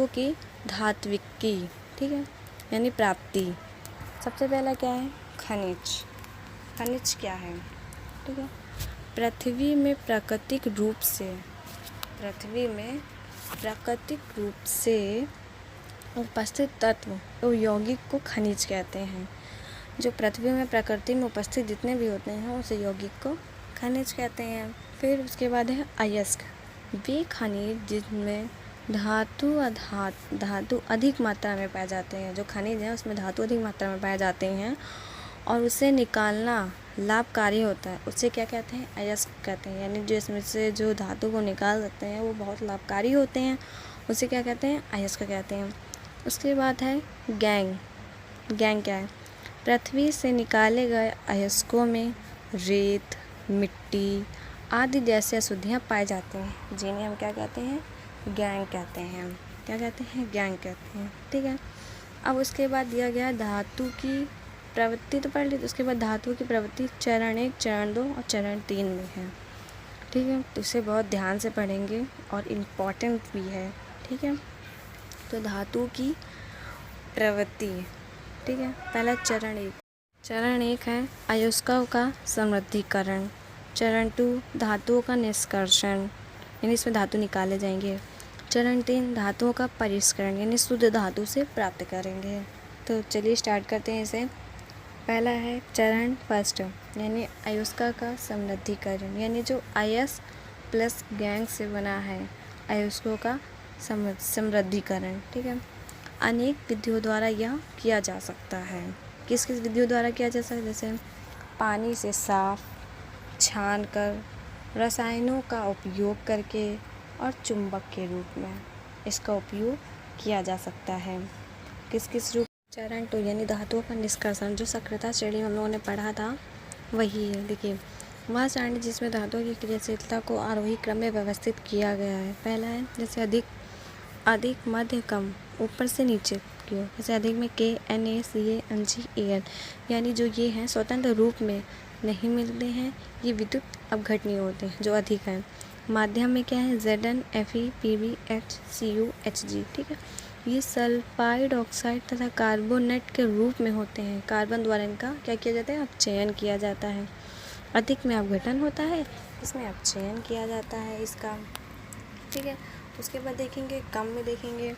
की धात्विकी, ठीक है, यानी प्राप्ति। सबसे पहला क्या है, खनिज। खनिज क्या है, ठीक है, पृथ्वी में प्राकृतिक रूप से उपस्थित तत्व यौगिक को खनिज कहते हैं। जो पृथ्वी में प्रकृति में उपस्थित जितने भी होते हैं उसे यौगिक को खनिज कहते हैं। फिर उसके बाद है अयस्क, वे खनिज जिनमें धातु अधिक मात्रा में पाए जाते हैं। जो खनिज है उसमें धातु अधिक मात्रा में पाए जाते हैं और उसे निकालना लाभकारी होता है, उसे क्या कहते हैं, अयस्क कहते हैं। यानी जो इसमें से जो धातु को निकाल सकते हैं वो बहुत लाभकारी होते हैं, उसे क्या कहते हैं, अयस्क कहते हैं। उसके बाद है गैंग। गैंग क्या है, पृथ्वी से निकाले गए अयस्कों में रेत, मिट्टी आदि जैसे अशुद्धियाँ पाए जाते हैं, जिन्हें हम क्या कहते हैं, गैंग कहते हैं। क्या कहते हैं, गैंग कहते हैं, ठीक है। अब उसके बाद दिया गया धातु की प्रवृत्ति तो पढ़ ली, तो उसके बाद धातु की प्रवृत्ति चरण 1, चरण 2 और चरण 3 में है, ठीक है। तो इसे बहुत ध्यान से पढ़ेंगे और इम्पॉर्टेंट भी है, ठीक है। तो धातु की प्रवृत्ति, ठीक है। पहला चरण 1 है अयस्कों का समृद्धिकरण। चरण 2 धातुओं का निष्कर्षण, यानी इसमें धातु निकाले जाएंगे। चरण 3 धातुओं का परिष्करण, यानी शुद्ध धातु से प्राप्त करेंगे। तो चलिए स्टार्ट करते हैं इसे। पहला है चरण फर्स्ट, यानी अयस्कों का समृद्धिकरण, यानी जो अयस्क प्लस गैंग से बना है अयस्कों का समृद्धिकरण, ठीक है। अनेक विधियों द्वारा यह किया जा सकता है। किस किस विधियों द्वारा किया जा सकता है, जैसे पानी से साफ, छान कर, रसायनों का उपयोग करके और चुंबक के रूप में इसका उपयोग किया जा सकता है। किस किस रूप। चरण 2 यानी धातुओं का निष्कर्षण, जो सक्रियता श्रेणी हम लोगों ने पढ़ा था वही है। देखिए वह सारणी जिसमें धातुओं की क्रियाशीलता को आरोही क्रम में व्यवस्थित किया गया है। पहला है जैसे अधिक, मध्य, कम, ऊपर से नीचे की ओर। जैसे अधिक में K, Na, Ca, Mg, Al, यानी जो ये हैं स्वतंत्र रूप में नहीं मिलते हैं, ये विद्युत अपघटनीय होते हैं जो अधिक हैं। माध्यम में क्या है, Zn, Fe, Pb, H, Cu, Hg, ठीक है। ये सल्फाइड ऑक्साइड तथा कार्बोनेट के रूप में होते हैं। कार्बन द्वारा इनका क्या किया जाता है, अपचयन किया जाता है। अधिक में अपघटन होता है, इसमें अपचयन किया जाता है इसका, ठीक है। उसके बाद देखेंगे कम में देखेंगे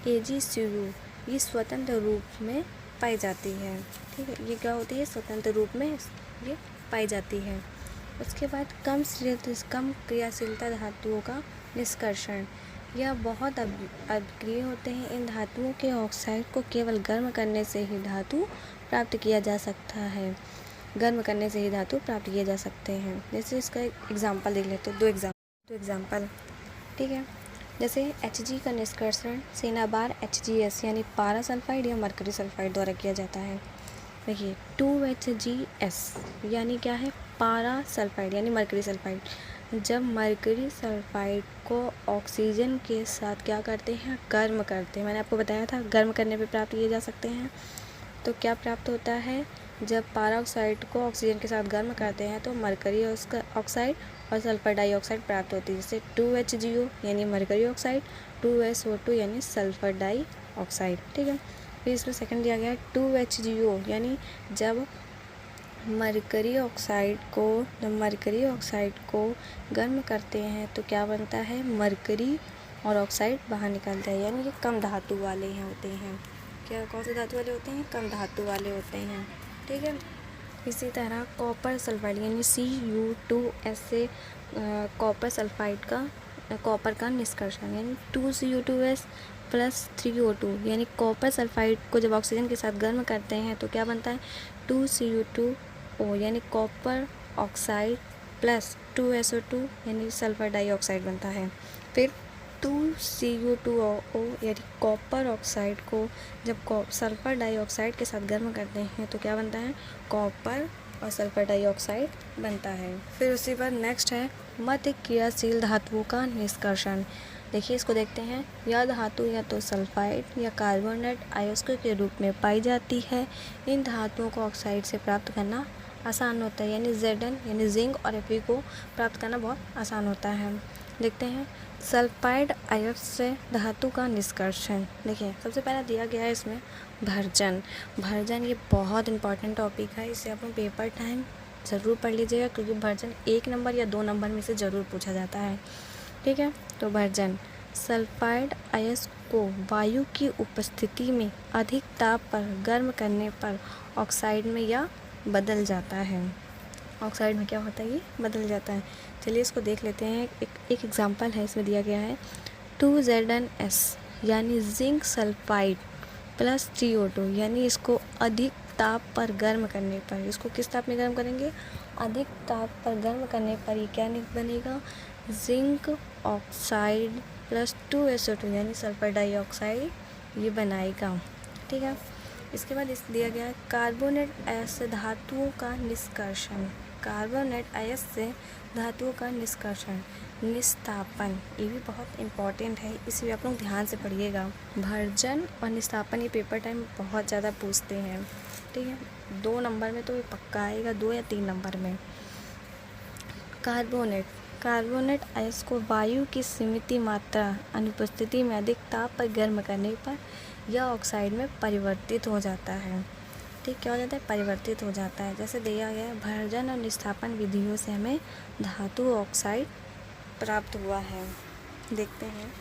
AgCu, ये स्वतंत्र रूप में पाई जाती है, ठीक है। ये क्या होती है, स्वतंत्र रूप में ये पाई जाती है। उसके बाद कम क्रियाशीलता धातुओं का निष्कर्षण, यह बहुत अभिक्रिय होते हैं। इन धातुओं के ऑक्साइड को केवल गर्म करने से ही धातु प्राप्त किया जा सकता है। गर्म करने से ही धातु प्राप्त किए जा सकते हैं। जैसे इसका एक एग्जाम्पल देख लेते हैं, दो एग्जाम्पल, ठीक है। जैसे Hg का निष्कर्षण सेनाबार HgS यानी पारा सल्फाइड या मरकरी सल्फाइड द्वारा किया जाता है। देखिए 2HgS यानी क्या है, पारा सल्फाइड यानी मरकरी सल्फाइड। जब मरकरी सल्फाइड को ऑक्सीजन के साथ क्या करते हैं, गर्म करते हैं। मैंने आपको बताया था गर्म करने पे प्राप्त किए जा सकते हैं। तो क्या प्राप्त होता है, जब पारा ऑक्साइड को ऑक्सीजन के साथ गर्म करते हैं तो मरकरी ऑक्साइड और सल्फर डाइऑक्साइड प्राप्त होती है। जैसे 2HgO यानी मरकरी ऑक्साइड, 2SO2 यानी सल्फर डाइऑक्साइड, ठीक है। फिर इसमें सेकंड दिया गया है 2HgO, यानी जब मरकरी ऑक्साइड को गर्म करते हैं तो क्या बनता है, मरकरी और ऑक्साइड बाहर निकलता है। यानी ये कम धातु वाले होते हैं। क्या कौन से धातु वाले होते हैं, कम धातु वाले होते हैं, ठीक है। इसी तरह कॉपर सल्फाइड यानी Cu2S से कॉपर सल्फाइड का कॉपर का निष्कर्षण, यानी 2Cu2S प्लस 3O2, यानी कॉपर सल्फाइड को जब ऑक्सीजन के साथ गर्म करते हैं तो क्या बनता है, 2Cu2O यानी कॉपर ऑक्साइड प्लस 2SO2 यानी सल्फर डाइऑक्साइड बनता है। फिर 2Cu2O यानी कॉपर ऑक्साइड को जब सल्फर डाइऑक्साइड के साथ गर्म करते हैं तो क्या बनता है, कॉपर और सल्फर डाइऑक्साइड बनता है। फिर उसी पर नेक्स्ट है मध्य क्रियाशील धातुओं का निष्कर्षण। देखिए इसको देखते हैं। यह धातु या तो सल्फाइड या कार्बोनेट अयस्क के रूप में पाई जाती है। इन धातुओं को ऑक्साइड से प्राप्त करना आसान होता है, यानी Zn यानी जिंक और Fe को प्राप्त करना बहुत आसान होता है। देखते हैं सल्फाइड आयन से धातु का निष्कर्षण। देखिए सबसे पहला दिया गया है इसमें भर्जन। भर्जन ये बहुत इंपॉर्टेंट टॉपिक है, इसे आप लोग पेपर टाइम ज़रूर पढ़ लीजिएगा, क्योंकि भर्जन 1 नंबर या 2 नंबर में से ज़रूर पूछा जाता है। ठीक है, तो भर्जन सल्फाइड आयन को वायु की उपस्थिति में अधिक ताप पर गर्म करने पर ऑक्साइड में या बदल जाता है। ऑक्साइड में क्या होता है, ये बदल जाता है। चलिए इसको देख लेते हैं। एक एग्जांपल है, इसमें दिया गया है 2ZnS यानी जिंक सल्फाइड प्लस CO2, यानी इसको अधिक ताप पर गर्म करने पर, इसको किस ताप में गर्म करेंगे, अधिक ताप पर गर्म करने पर ये क्या बनेगा, जिंक ऑक्साइड प्लस 2SO2 यानी सल्फर डाइऑक्साइड ये बनाएगा। ठीक है, इसके बाद इस दिया गया है कार्बोनेट आयन से धातुओं का निष्कर्षण। कार्बोनेट आयन से धातुओं का निष्कर्षण, निस्तापन, ये भी बहुत इंपॉर्टेंट है, इसे भी आप लोग ध्यान से पढ़िएगा। भर्जन और निस्तापन ये पेपर टाइम बहुत ज़्यादा पूछते हैं। ठीक है, 2 नंबर में तो ये पक्का आएगा, 2 या 3 नंबर में। कार्बोनेट आयन को वायु की सीमित मात्रा अनुपस्थिति में अधिक ताप पर गर्म करने पर यह ऑक्साइड में परिवर्तित हो जाता है। ठीक, क्या हो जाता है, परिवर्तित हो जाता है। जैसे दिया गया है भर्जन और निस्तापन विधियों से हमें धातु ऑक्साइड प्राप्त हुआ है। देखते हैं,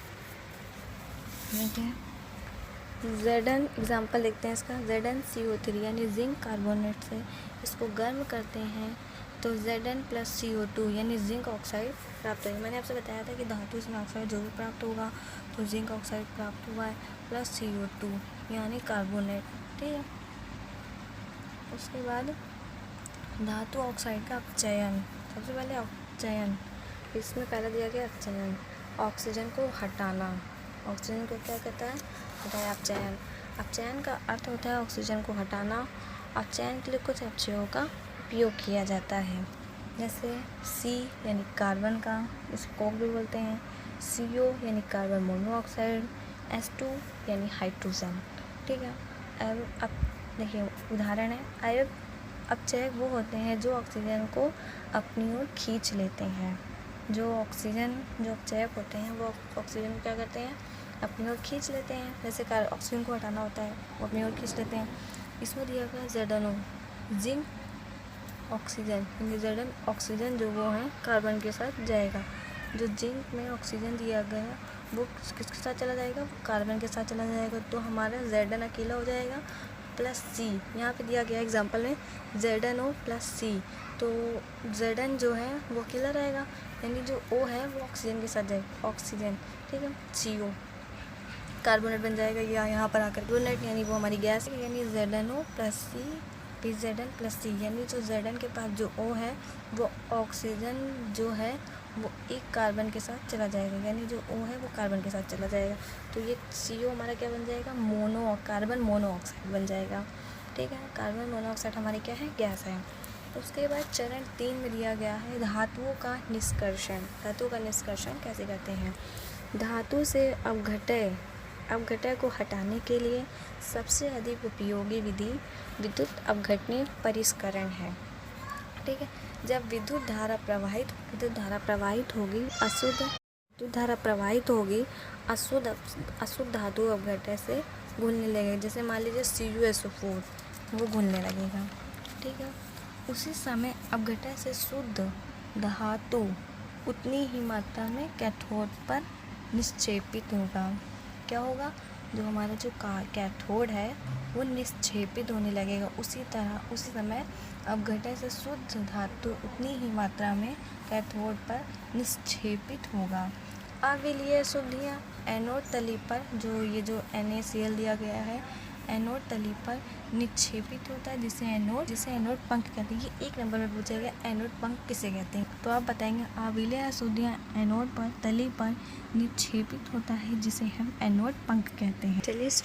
Zn एग्जाम्पल देखते हैं इसका। ZnCO3 यानी जिंक कार्बोनेट से इसको गर्म करते हैं तो Zn प्लस CO2 यानी जिंक ऑक्साइड प्राप्त होगा। मैंने आपसे बताया था कि धातु इसमें ऑक्साइड जरूर प्राप्त होगा, तो जिंक ऑक्साइड प्राप्त हुआ है प्लस CO2 यानी कार्बोनेट। ठीक है, उसके बाद धातु ऑक्साइड का अपचयन। सबसे पहले अपचयन, इसमें पहला दिया गया अपचयन, ऑक्सीजन को हटाना। ऑक्सीजन को क्या कहता है, बताया अपचयन। अपचयन का अर्थ होता है ऑक्सीजन को हटाना। अपचयन के लिए कुछ अपचयों का उपयोग किया जाता है, जैसे C यानी कार्बन का, इसको कोक भी बोलते हैं, CO यानी कार्बन मोनोऑक्साइड, H2 यानी हाइड्रोजन। ठीक है, अब देखिए उदाहरण है, अपचय वो होते हैं जो ऑक्सीजन को अपनी ओर खींच लेते हैं। जो अपचयक होते हैं वो ऑक्सीजन को क्या करते हैं, अपनी ओर खींच लेते हैं। जैसे ऑक्सीजन को हटाना होता है, वो अपनी ओर खींच लेते हैं। इसमें दिया गया ZnO जिंक ऑक्सीजन, यानी Zn ऑक्सीजन जो वो है कार्बन के साथ जाएगा। जो जिंक में ऑक्सीजन दिया गया है वो किसके साथ चला जाएगा, कार्बन के साथ चला जाएगा, तो हमारा Zn अकेला हो जाएगा प्लस C। यहाँ पे दिया गया एग्जांपल में ZnO प्लस C, तो Zn जो है वो अकेला रहेगा, यानी जो O है वो ऑक्सीजन के साथ जाएगा, ऑक्सीजन। ठीक है, CO कार्बोनेट बन जाएगा, या यहाँ पर आकर कार्बोनेट यानी वो हमारी गैस है, यानी ZnO plus C Zn plus C, यानी जो Zn के पास जो O है वो ऑक्सीजन जो है वो एक कार्बन के साथ चला जाएगा, यानी जो O है वो कार्बन के साथ चला जाएगा, तो ये CO हमारा क्या बन जाएगा, कार्बन मोनोऑक्साइड बन जाएगा। ठीक है, कार्बन मोनोऑक्साइड हमारी क्या है, गैस है। उसके बाद चरण 3 में दिया गया है धातुओं का निष्कर्षण। धातुओं का निष्कर्षण कैसे करते हैं, धातु से अपघटय को हटाने के लिए सबसे अधिक उपयोगी विधि विद्युत अपघटनीय परिष्करण है। ठीक है, जब विद्युत धारा प्रवाहित होगी अशुद्ध धातु अपघटय से घुलने लगेगा। जैसे मान लीजिए CuSO4 वो घुलने लगेगा। ठीक है, उसी समय अपघटय से शुद्ध धातु उतनी ही मात्रा में कैथोड पर निक्षेपित होगा। क्या होगा, जो हमारा जो कैथोड है वो निक्षेपित होने लगेगा। उसी समय अपघटय से शुद्ध धातु उतनी ही मात्रा में कैथोड पर निक्षेपित होगा। अविलीय शुद्धियाँ एनोड तली पर जो NaCl दिया गया है, एनोड तली पर निक्षेपित होता है, जिसे एनोड पंख कहते हैं। ये 1 नंबर में पूछा गया, एनोड पंख किसे कहते हैं, तो आप बताएंगे अविलीय अशुद्धियाँ एनोड पर तली पर निक्षेपित होता है, जिसे हम एनोड पंख कहते हैं। चलिए इस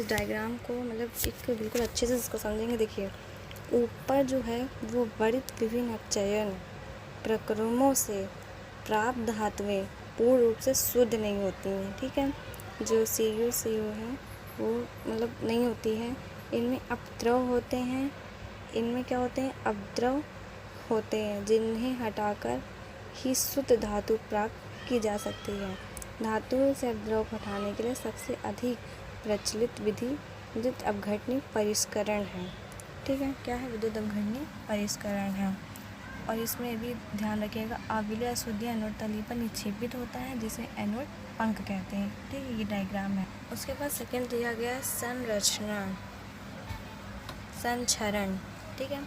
डायग्राम को एक बिल्कुल अच्छे से इसको समझेंगे। देखिए ऊपर जो है वो वर्णित विभिन्न अपचयन प्रक्रमों से प्राप्त धातुएं पूर्ण रूप से शुद्ध नहीं होती हैं। ठीक है, जो CuCO है वो नहीं होती है, इनमें अपद्रव होते हैं, इनमें क्या होते हैं, अपद्रव होते हैं जिन्हें हटाकर ही शुद्ध धातु प्राप्त की जा सकती है। धातुओं से अपद्रव को हटाने के लिए सबसे अधिक प्रचलित विधि विद्युत अपघटनी परिष्करण है। ठीक है, क्या है, विद्युत अपघटनी परिष्करण है। और इसमें भी ध्यान रखिएगा, अविलेय अशुद्धि एनोड तली पर निक्षेपित होता है जिसे एनोड पंख कहते हैं। ठीक है, ये डायग्राम है। उसके बाद सेकंड दिया गया है संरचना संचरण। ठीक है,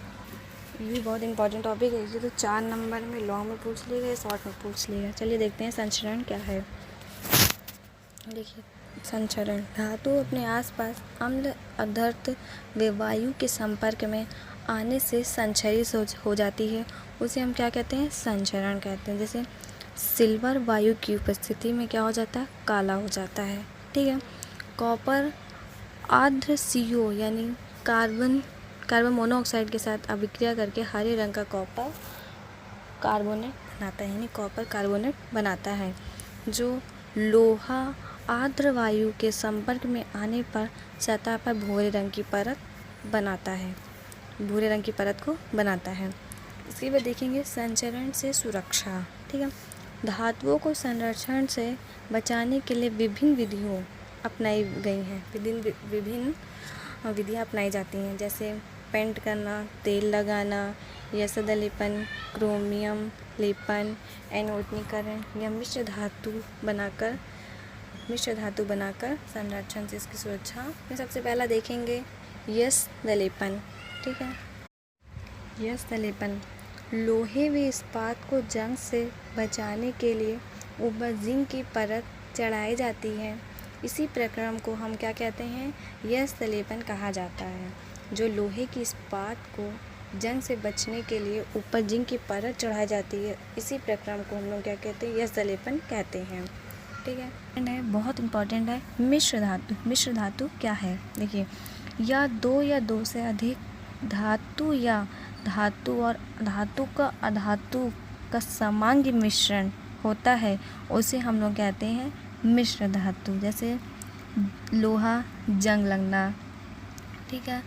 ये भी बहुत इंपॉर्टेंट टॉपिक है। ये तो 4 नंबर में लॉन्ग में पूछ लेगा या शॉर्ट में पूछ लेगा। चलिए देखते हैं संचरण क्या है। देखिए, संचरण धातु अपने आसपास अम्ल पदार्थ व वायु के संपर्क में आने से संचरित हो जाती है, उसे हम क्या कहते हैं, संचरण कहते हैं। जैसे सिल्वर वायु की उपस्थिति में क्या हो जाता है, काला हो जाता है। ठीक है, कॉपर आर्द्र CO यानी कार्बन मोनोऑक्साइड के साथ अभिक्रिया करके हरे रंग का कॉपर कार्बोनेट बनाता है, यानी कॉपर कार्बोनेट बनाता है। जो लोहा आर्द्र वायु के संपर्क में आने पर सतह पर भूरे रंग की परत बनाता है, भूरे रंग की परत को बनाता है। इसके बाद देखेंगे संचरण से सुरक्षा। ठीक है, धातुओं को संरक्षण से बचाने के लिए विभिन्न विधियों अपनाई गई हैं, विभिन्न विधियाँ अपनाई जाती हैं। जैसे पेंट करना, तेल लगाना, यशद लेपन, क्रोमियम लेपन, एनोडनीकरण या मिश्र धातु बनाकर संरक्षण से इसकी सुरक्षा में सबसे पहला देखेंगे यशद लेपन। ठीक है, यशद लेपन लोहे व इस्पात को जंग से बचाने के लिए ऊपर जिंक की परत चढ़ाई जाती है। इसी प्रक्रम को हम क्या कहते हैं, यशद लेपन कहा जाता है। जो लोहे की इस्पात को जंग से बचने के लिए ऊपर जिंक की परत चढ़ाई जाती है, इसी प्रक्रम को हम लोग क्या कहते हैं, यशद लेपन कहते हैं। ठीक है, बहुत इंपॉर्टेंट है मिश्र धातु। मिश्र धातु क्या है, देखिए, या दो से अधिक धातु या धातु और धातु का अधातु का समांगी मिश्रण होता है, उसे हम लोग कहते हैं मिश्र धातु। जैसे लोहा जंग लगना। ठीक है,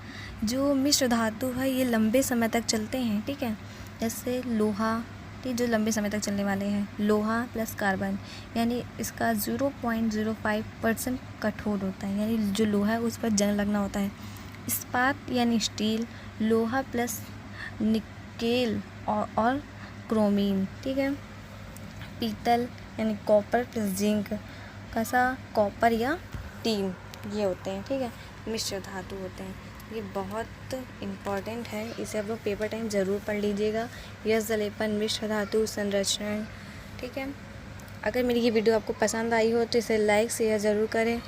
जो मिश्र धातु है ये लंबे समय तक चलते हैं। ठीक है, जैसे लोहा, ठीक, जो लंबे समय तक चलने वाले हैं, लोहा प्लस कार्बन, यानी इसका 0.05% कठोर होता है, यानी जो लोहा है उस पर जंग लगना होता है। इस्पात यानी स्टील, लोहा प्लस निकेल और क्रोमीन। ठीक है, पीतल यानी कॉपर प्लस जिंक, कैसा, कॉपर या टीन, ये होते हैं। ठीक है, मिश्र धातु होते हैं। ये बहुत इम्पॉर्टेंट है, इसे आप लोग पेपर टाइम ज़रूर पढ़ लीजिएगा। यशद लेपन, मिश्र धातु, संरक्षण। ठीक है, अगर मेरी ये वीडियो आपको पसंद आई हो तो इसे लाइक शेयर ज़रूर करें